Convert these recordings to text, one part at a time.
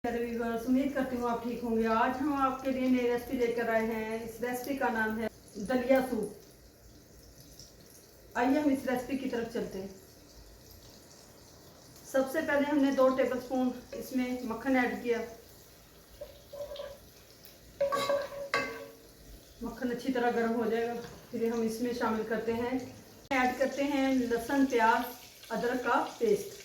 उम्मीद करती हूँ आप ठीक होंगे। आज हम आपके लिए नई रेसिपी लेकर आए हैं। इस रेसिपी का नाम है दलिया सूप। आइए हम इस रेसिपी की तरफ चलते हैं। सबसे पहले हमने 2 टेबलस्पून इसमें मक्खन ऐड किया। मक्खन अच्छी तरह गर्म हो जाएगा, फिर हम इसमें शामिल करते हैं लहसुन, प्याज, अदरक का पेस्ट।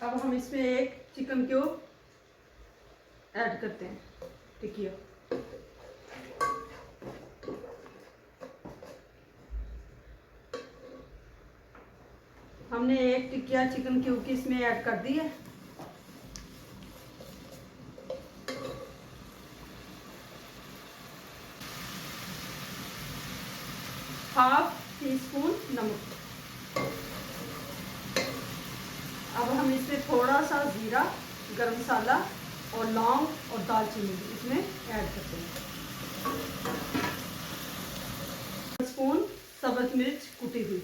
अब हम इसमें एक चिकन क्यूब ऐड करते हैं, टिकिया। हमने एक टिकिया चिकन क्यूब की इसमें ऐड कर दी है। हाफ टी स्पून नमक। अब हम इसमें थोड़ा सा जीरा, गरम मसाला और लौंग और दालचीनी इसमें ऐड करते हैं। स्पून सब्ज मिर्च कुटी हुई।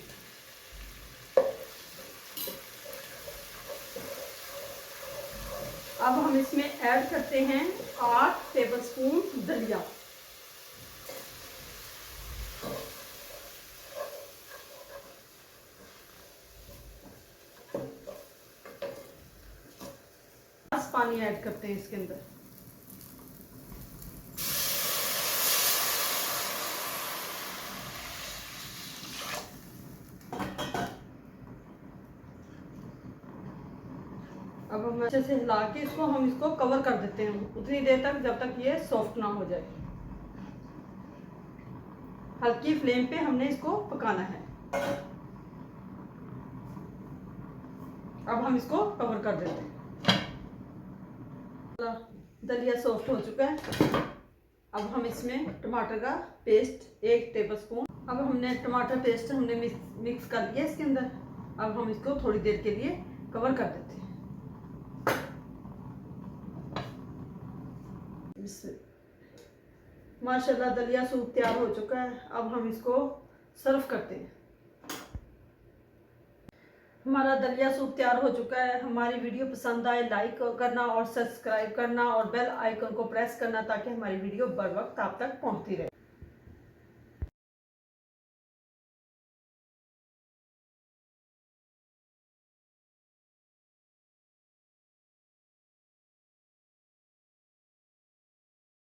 अब हम इसमें ऐड करते हैं 8 टेबलस्पून दलिया। पानी ऐड करते हैं इसके अंदर। अब हम अच्छे से हिला के हम इसको कवर कर देते हैं उतनी देर तक जब तक ये सॉफ्ट ना हो जाए। हल्की फ्लेम पे हमने इसको पकाना है। अब हम इसको कवर कर देते हैं। दलिया सॉफ्ट हो चुका है। अब हम इसमें टमाटर का पेस्ट 1 टेबलस्पून। अब हमने टमाटर पेस्ट मिक्स कर लिया इसके अंदर। अब हम इसको थोड़ी देर के लिए कवर कर देते हैं। माशाल्लाह दलिया सूप तैयार हो चुका है। अब हम इसको सर्व करते हैं। हमारा दलिया सूप तैयार हो चुका है। हमारी वीडियो पसंद आए लाइक करना और सब्सक्राइब करना और बेल आइकन को प्रेस करना ताकि हमारी वीडियो बर वक्त आप तक पहुंचती रहे।